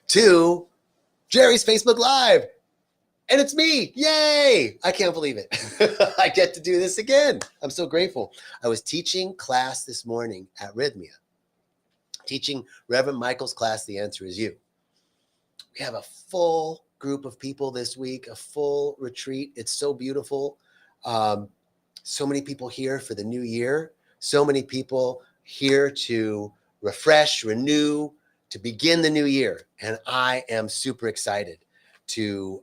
to Jerry's Facebook Live. And it's me. Yay. I can't believe it. I get to do this again. I'm so grateful. I was teaching class this morning at Rythmia, teaching Reverend Michael's class, The Answer Is You. We have a full group of people this week, a full retreat. It's so beautiful. So many people here for the new year. So many people here to refresh, renew, to begin the new year. And I am super excited to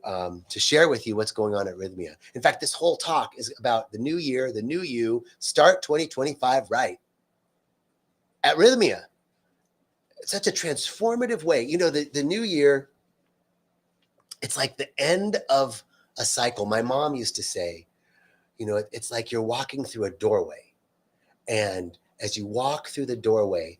share with you what's going on at Rythmia. In fact, this whole talk is about the new year, the new you, start 2025 right. At Rythmia, it's such a transformative way. You know, the new year, it's like the end of a cycle. My mom used to say, you know, it's like you're walking through a doorway. And as you walk through the doorway,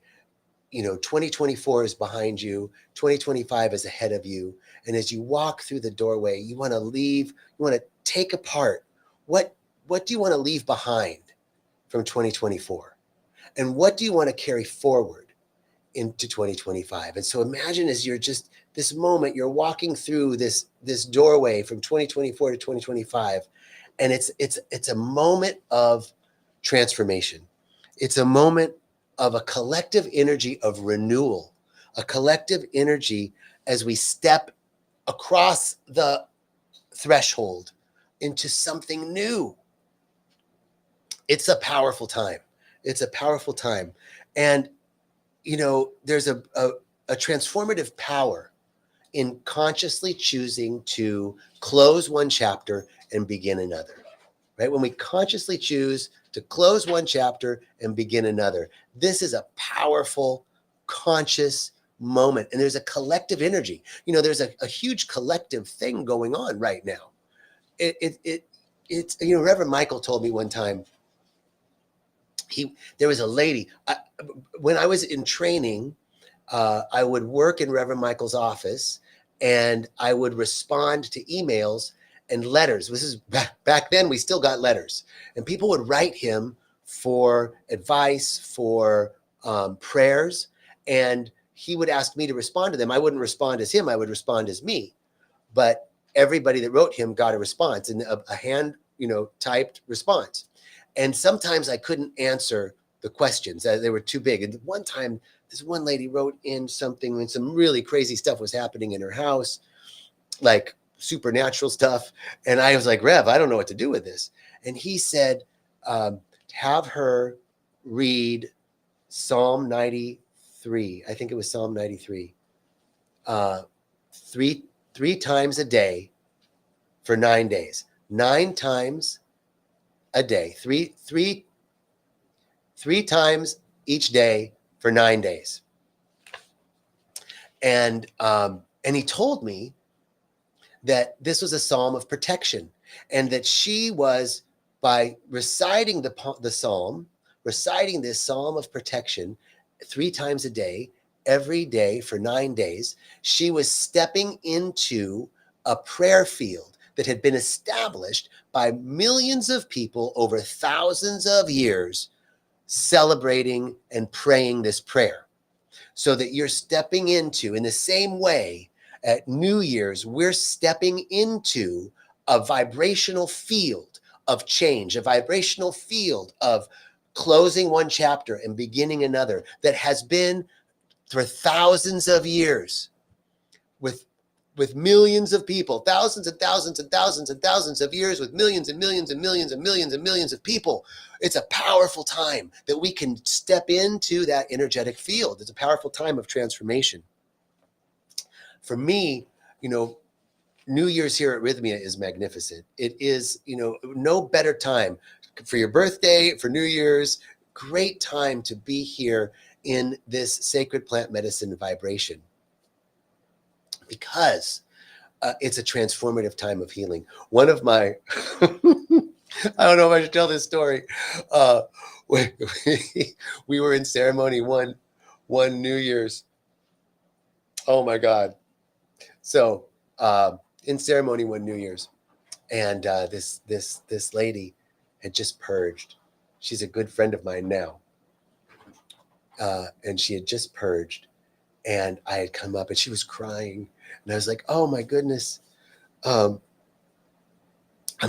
you know, 2024 is behind you, 2025 is ahead of you. And as you walk through the doorway, you want to leave, you want to take apart what do you want to leave behind from 2024? And what do you want to carry forward into 2025? And so imagine as you're just this moment, you're walking through this doorway from 2024 to 2025, and it's a moment of transformation. It's a moment of a collective energy of renewal, a collective energy as we step across the threshold into something new. It's a powerful time. It's a powerful time. And, you know, there's a transformative power in consciously choosing to close one chapter and begin another, right? When we consciously choose to close one chapter and begin another, this is a powerful, conscious moment. And there's a collective energy. You know, there's a huge collective thing going on right now. It's, you know, Reverend Michael told me one time, there was a lady, when I was in training, I would work in Reverend Michael's office and I would respond to emails and letters. This is back then, we still got letters. And people would write him for advice, for prayers, and he would ask me to respond to them. I wouldn't respond as him, I would respond as me. But everybody that wrote him got a response, and a hand, you know, typed response. And sometimes I couldn't answer the questions. They were too big. And one time, this one lady wrote in something when some really crazy stuff was happening in her house, like supernatural stuff. And I was like, Rev, I don't know what to do with this. And he said, have her read Psalm 93. I think it was Psalm 93. Three times a day for 9 days. 9 times a day. Three times each day for 9 days. And he told me that this was a psalm of protection, and that she was, by reciting the psalm, reciting this psalm of protection 3 times a day, every day for 9 days, she was stepping into a prayer field that had been established by millions of people over thousands of years, celebrating and praying this prayer. So that you're stepping into, in the same way, at New Year's, we're stepping into a vibrational field of change, a vibrational field of closing one chapter and beginning another that has been for thousands of years with millions of people, thousands and thousands and thousands and thousands of years, with millions and millions and millions and millions and millions of people. It's a powerful time that we can step into that energetic field. It's a powerful time of transformation. For me, you know, New Year's here at Rythmia is magnificent. It is, you know, no better time for your birthday, for New Year's, great time to be here in this sacred plant medicine vibration, because it's a transformative time of healing. One of my, I don't know if I should tell this story. We were in ceremony one New Year's. Oh my God. So in ceremony one New Year's, and this lady had just purged. She's a good friend of mine now. And she had just purged. And I had come up and she was crying. And I was like, oh my goodness. I'm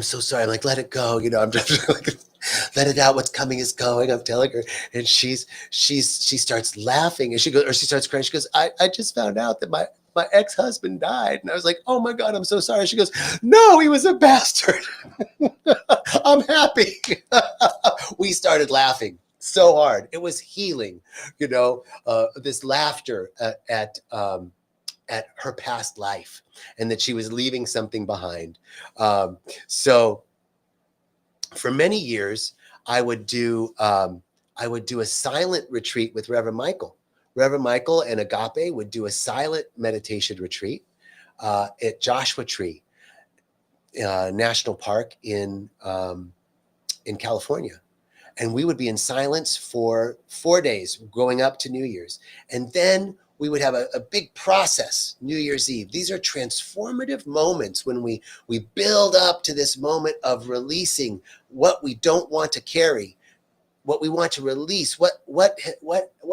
so sorry. I'm like, let it go. I'm just like, let it out. What's coming is going. I'm telling her. And she starts laughing and she starts crying. She goes, I just found out that my ex-husband died. And I was like, oh my God, I'm so sorry. She goes, no, he was a bastard. I'm happy. We started laughing so hard. It was healing, this laughter at her past life, and that she was leaving something behind. So for many years, I would do a silent retreat with Reverend Michael. Reverend Michael and Agape would do a silent meditation retreat at Joshua Tree National Park in California. And we would be in silence for 4 days going up to New Year's. And then we would have a big process, New Year's Eve. These are transformative moments when we build up to this moment of releasing what we don't want to carry, what we want to release, what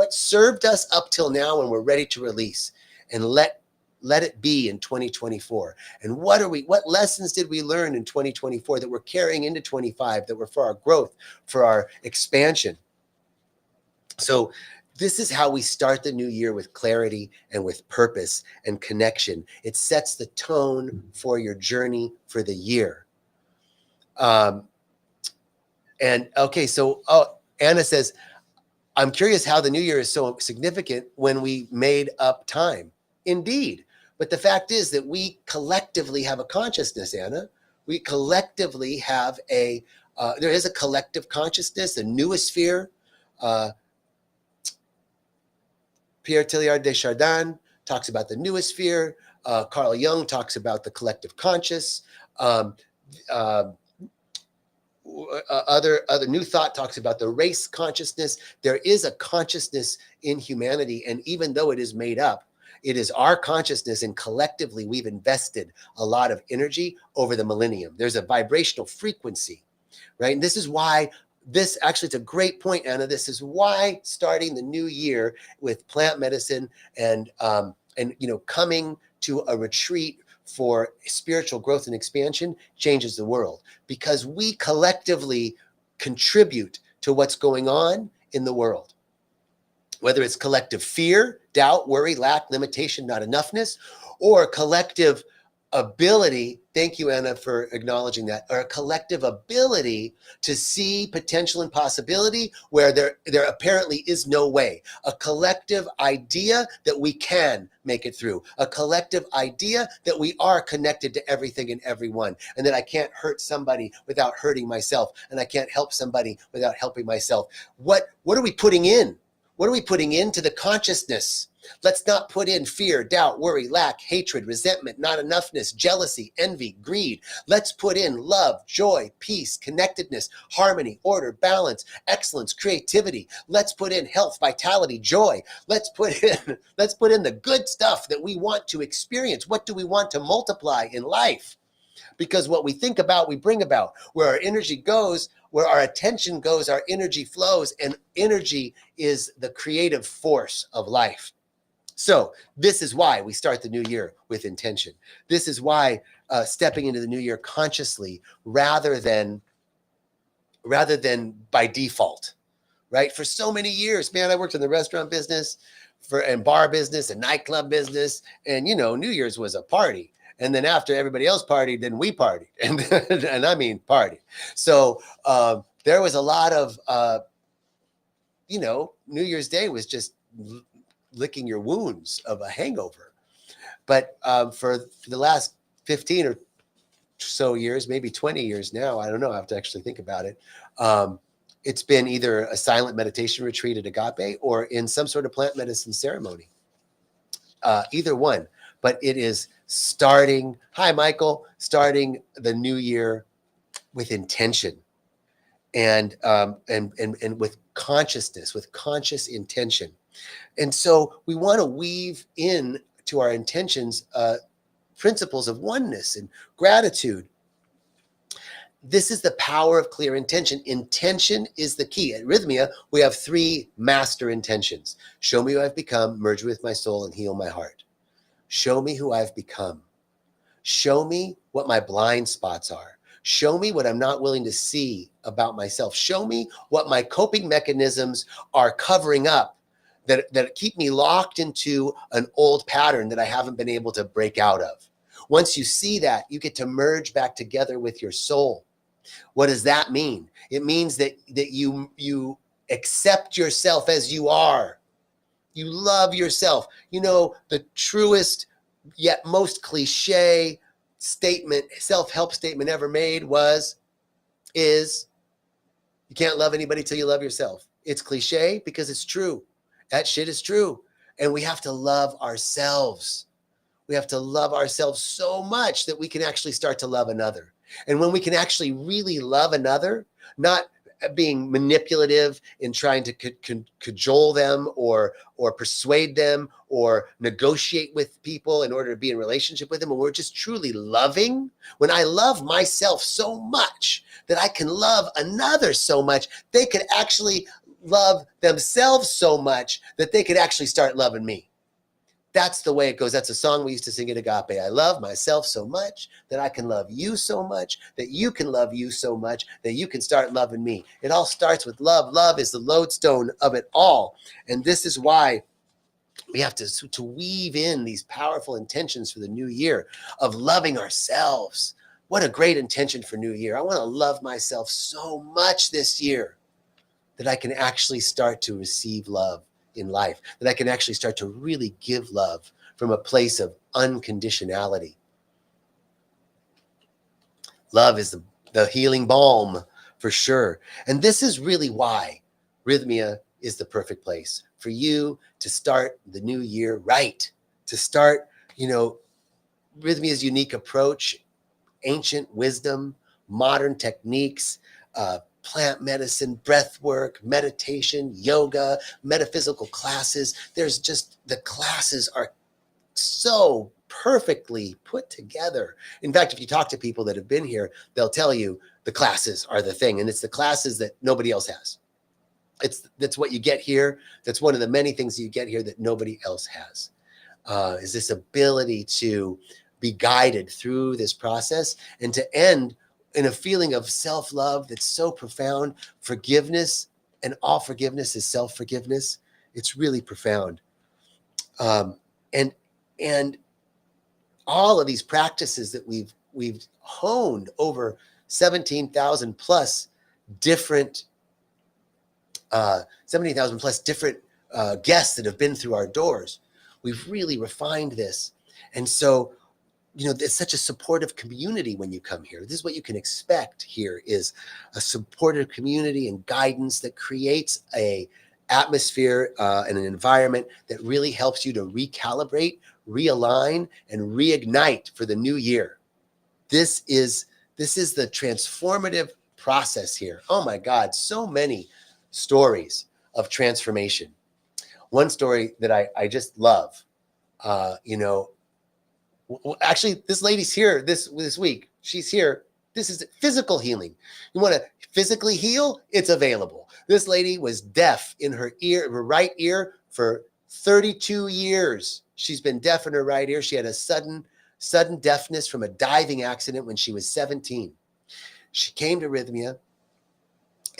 served us up till now, and we're ready to release and let it be in 2024. And what lessons did we learn in 2024 that we're carrying into 25, that were for our growth, for our expansion? So this is how we start the new year, with clarity and with purpose and connection. It sets the tone for your journey for the year. And okay, so Anna says, I'm curious how the new year is so significant when we made up time. Indeed. But the fact is that we collectively have a consciousness, Anna. We collectively have there is a collective consciousness, a noosphere. Pierre Teilhard de Chardin talks about the noosphere. Carl Jung talks about the collective conscious. Other New Thought talks about the race consciousness. There is a consciousness in humanity, and even though it is made up, it is our consciousness, and collectively we've invested a lot of energy over the millennium. There's a vibrational frequency, right? And this is why actually, it's a great point, Anna. This is why starting the new year with plant medicine and coming to a retreat for spiritual growth and expansion changes the world, because we collectively contribute to what's going on in the world. Whether it's collective fear, doubt, worry, lack, limitation, not enoughness, or collective ability, thank you, Anna, for acknowledging that, or a collective ability to see potential and possibility where there apparently is no way. A collective idea that we can make it through. A collective idea that we are connected to everything and everyone, and that I can't hurt somebody without hurting myself, and I can't help somebody without helping myself. What are we putting in? What are we putting into the consciousness? Let's not put in fear, doubt, worry, lack, hatred, resentment, not enoughness, jealousy, envy, greed. Let's put in love, joy, peace, connectedness, harmony, order, balance, excellence, creativity. Let's put in health, vitality, joy. Let's put in the good stuff that we want to experience. What do we want to multiply in life? Because what we think about, we bring about. Where our energy goes, where our attention goes, our energy flows, and energy is the creative force of life. So this is why we start the new year with intention. This is why stepping into the new year consciously rather than by default, right? For so many years, man, I worked in the restaurant business and bar business and nightclub business. And, New Year's was a party. And then after everybody else partied, then we partied. And I mean party. So there was a lot of, New Year's Day was just licking your wounds of a hangover. But for the last 15 or so years, maybe 20 years now, I don't know, I have to actually think about it. It's been either a silent meditation retreat at Agape or in some sort of plant medicine ceremony. Either one. But it is starting the new year with intention and with consciousness, with conscious intention. And so we want to weave in to our intentions principles of oneness and gratitude. this is the power of clear intention. Intention is the key. At Rythmia, we have 3 master intentions. Show me who I've become, merge with my soul, and heal my heart. Show me who I've become. Show me what my blind spots are. Show me what I'm not willing to see about myself. Show me what my coping mechanisms are covering up that keep me locked into an old pattern that I haven't been able to break out of. Once you see that, you get to merge back together with your soul. What does that mean? It means that you accept yourself as you are. You love yourself. You know, the truest yet most cliche statement, self-help statement ever made is you can't love anybody till you love yourself. It's cliche because it's true. That shit is true. And we have to love ourselves. We have to love ourselves so much that we can actually start to love another. And when we can actually really love another, not being manipulative in trying to cajole them or persuade them or negotiate with people in order to be in relationship with them, when we're just truly loving, when I love myself so much that I can love another so much, they could actually love themselves so much that they could actually start loving me. That's the way it goes. That's a song we used to sing at Agape. I love myself so much that I can love you so much, that you can love you so much, that you can start loving me. It all starts with love. Love is the lodestone of it all. And this is why we have to weave in these powerful intentions for the new year of loving ourselves. What a great intention for New Year. I want to love myself so much this year that I can actually start to receive love in life, that I can actually start to really give love from a place of unconditionality. Love is the healing balm for sure. And this is really why Rythmia is the perfect place for you to start the new year right, to start, Rythmia's unique approach, ancient wisdom, modern techniques, plant medicine, breath work, meditation, yoga, metaphysical classes. The classes are so perfectly put together. In fact, if you talk to people that have been here, they'll tell you the classes are the thing. And it's the classes that nobody else has. That's what you get here. That's one of the many things you get here that nobody else has, is this ability to be guided through this process and to end in a feeling of self-love that's so profound. Forgiveness, and all forgiveness is self-forgiveness. It's really profound. And all of these practices that we've honed over 17,000 plus different 17,000 plus different guests that have been through our doors. We've really refined this. And so, it's such a supportive community when you come here. This is what you can expect here, is a supportive community and guidance that creates a atmosphere and an environment that really helps you to recalibrate, realign, and reignite for the new year. This is the transformative process here. Oh my God, so many stories of transformation. One story that I just love, actually, this lady's here this week. She's here. This is physical healing. You want to physically heal? It's available. This lady was deaf in her right ear for 32 years. She's been deaf in her right ear. She had a sudden deafness from a diving accident when she was 17. She came to Rythmia,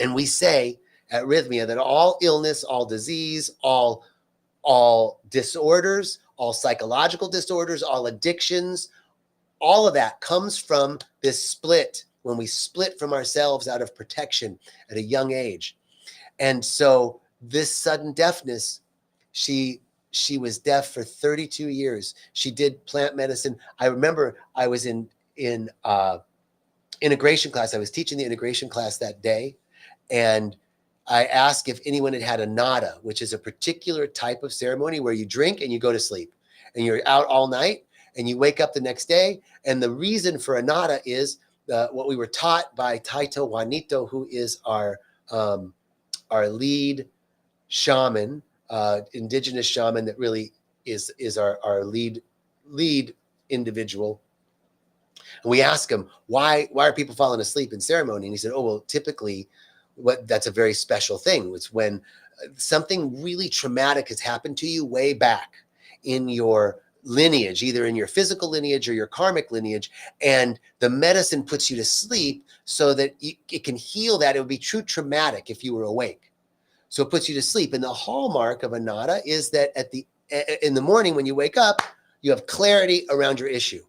and we say at Rythmia that all illness, all disease, all disorders, all psychological disorders, all addictions, all of that comes from this split, when we split from ourselves out of protection at a young age. And so this sudden deafness, she was deaf for 32 years. She did plant medicine. I remember I was in integration class. I was teaching the integration class that day, and I asked if anyone had a nada, which is a particular type of ceremony where you drink and you go to sleep, and you're out all night and you wake up the next day. And the reason for a nada is what we were taught by Taito Juanito, who is our lead shaman, indigenous shaman that really is our lead individual. And we ask him, why are people falling asleep in ceremony? And he said, oh, well, typically that's a very special thing. It's when something really traumatic has happened to you way back in your lineage, either in your physical lineage or your karmic lineage, and the medicine puts you to sleep so that it can heal that. It would be true traumatic if you were awake. So it puts you to sleep. And the hallmark of a nada is that in the morning when you wake up, you have clarity around your issue.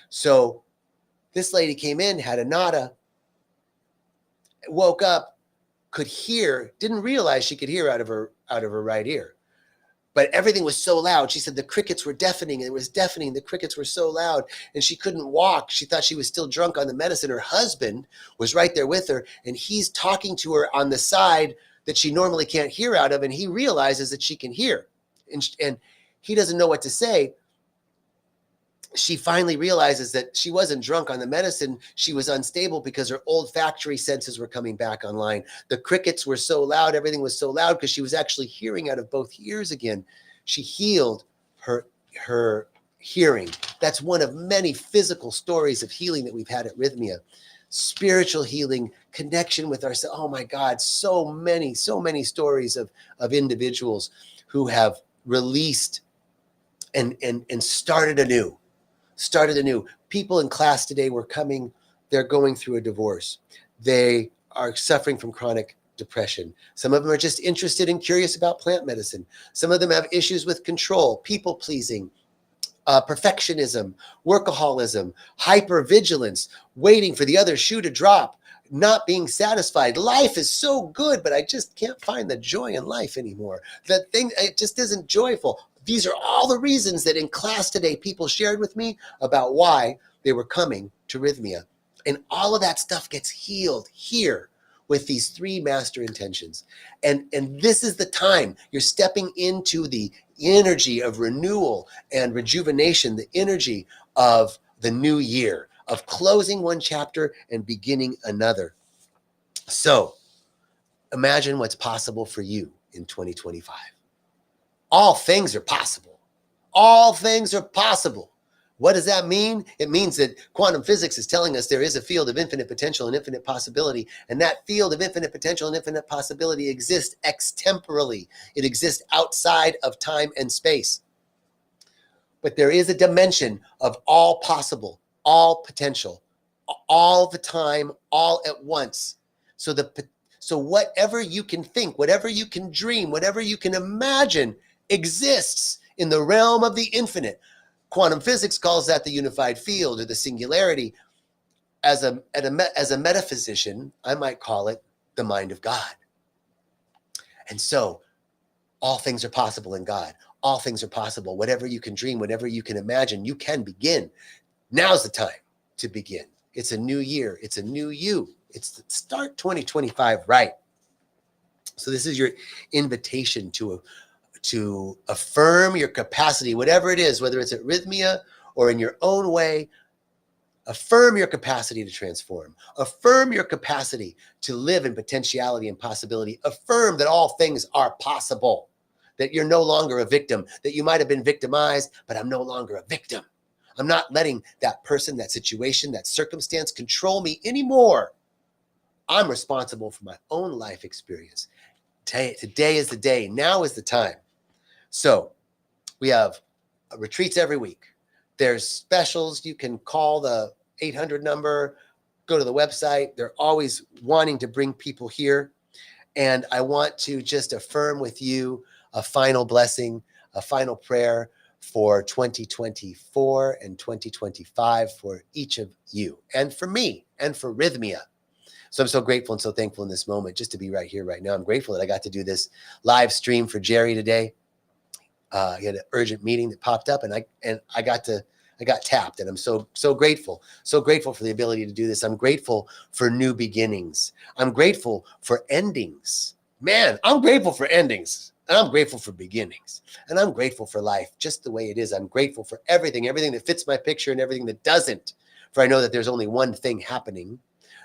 So this lady came in, had a nada, woke up, could hear, didn't realize she could hear out of her right ear. But everything was so loud. She said the crickets were deafening. It was deafening. The crickets were so loud, and she couldn't walk. She thought she was still drunk on the medicine. Her husband was right there with her, and he's talking to her on the side that she normally can't hear out of, and he realizes that she can hear. And he doesn't know what to say. She finally realizes that she wasn't drunk on the medicine. She was unstable because her olfactory senses were coming back online. The crickets were so loud. Everything was so loud because she was actually hearing out of both ears again. She healed her hearing. That's one of many physical stories of healing that we've had at Rythmia. Spiritual healing, connection with ourselves. Oh my God, so many stories of individuals who have released and started anew. People in class today were coming, they're going through a divorce. They are suffering from chronic depression. Some of them are just interested and curious about plant medicine. Some of them have issues with control, people pleasing, perfectionism, workaholism, hypervigilance, waiting for the other shoe to drop, not being satisfied. Life is so good, but I just can't find the joy in life anymore. That thing, it just isn't joyful. These are all the reasons that in class today, people shared with me about why they were coming to Rythmia. And all of that stuff gets healed here with these three master intentions. And this is the time you're stepping into the energy of renewal and rejuvenation, the energy of the new year, of closing one chapter and beginning another. So imagine what's possible for you in 2025. All things are possible. All things are possible. What does that mean? It means that quantum physics is telling us there is a field of infinite potential and infinite possibility, and that field of infinite potential and infinite possibility exists extemporally. It exists outside of time and space. But there is a dimension of all possible, all potential, all the time, all at once. So whatever you can think, whatever you can dream, whatever you can imagine exists in the realm of the infinite. Quantum physics calls that the unified field or the singularity. As a metaphysician, I might call it the mind of God. And so all things are possible in God. All things are possible. Whatever you can dream, whatever you can imagine, you can begin. Now's the time to begin. It's a new year. It's a new you. It's start 2025 right. So this is your invitation to affirm your capacity, whatever it is, whether it's at Rythmia or in your own way. Affirm your capacity to transform. Affirm your capacity to live in potentiality and possibility. Affirm that all things are possible, that you're no longer a victim, that you might have been victimized, but I'm no longer a victim. I'm not letting that person, that situation, that circumstance control me anymore. I'm responsible for my own life experience. Today is the day. Now is the time. So we have retreats every week. There's specials. You can call the 800 number, go to the website. They're always wanting to bring people here. And I want to just affirm with you a final blessing, a final prayer for 2024 and 2025 for each of you and for me and for Rythmia. So I'm so grateful and so thankful in this moment just to be right here, right now. I'm grateful that I got to do this live stream for Jerry today. He had an urgent meeting that popped up, and I got tapped, and I'm so grateful for the ability to do this. I'm grateful for new beginnings. I'm grateful for endings. Man, I'm grateful for endings, and I'm grateful for beginnings, and I'm grateful for life just the way it is. I'm grateful for everything that fits my picture and everything that doesn't. For I know that there's only one thing happening.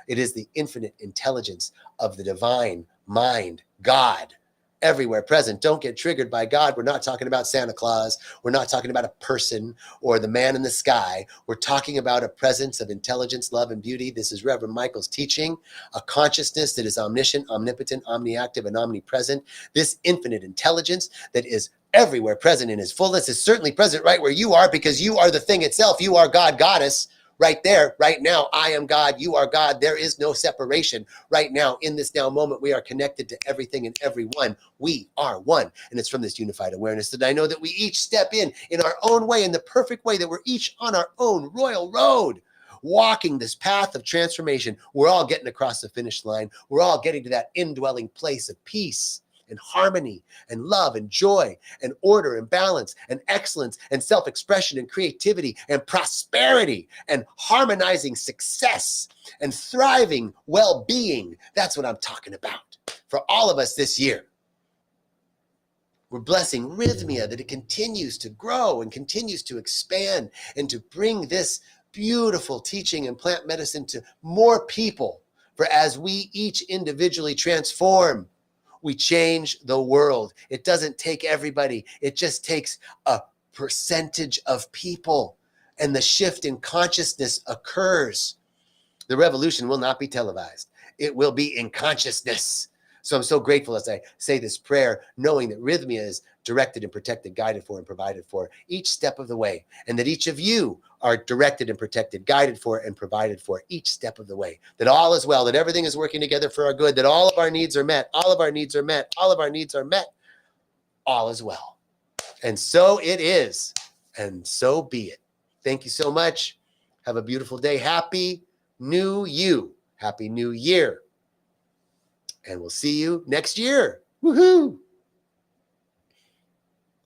It is the infinite intelligence of the divine mind, God, everywhere present. Don't get triggered by God. We're not talking about Santa Claus. We're not talking about a person or the man in the sky. We're talking about a presence of intelligence, love, and beauty. This is Reverend Michael's teaching, a consciousness that is omniscient, omnipotent, omniactive, and omnipresent. This infinite intelligence that is everywhere present in his fullness is certainly present right where you are, because you are the thing itself. You are God, goddess. Right there, right now, I am God, you are God. There is no separation. Right now, in this now moment, we are connected to everything and everyone. We are one. And it's from this unified awareness that I know that we each step in our own way, in the perfect way, that we're each on our own royal road, walking this path of transformation. We're all getting across the finish line. We're all getting to that indwelling place of peace and harmony and love and joy and order and balance and excellence and self-expression and creativity and prosperity and harmonizing success and thriving well-being. That's what I'm talking about for all of us this year. We're blessing Rythmia that it continues to grow and continues to expand and to bring this beautiful teaching and plant medicine to more people. For as we each individually transform, we change the world. It doesn't take everybody. It just takes a percentage of people, and the shift in consciousness occurs. The revolution will not be televised. It will be in consciousness. So I'm so grateful as I say this prayer, knowing that Rythmia is directed and protected, guided for and provided for each step of the way, and that each of you are directed and protected, guided for and provided for each step of the way, that all is well, that everything is working together for our good, that all of our needs are met, all of our needs are met, all of our needs are met, all is well. And so it is, and so be it. Thank you so much. Have a beautiful day. Happy New You. Happy New Year. And we'll see you next year. Woohoo!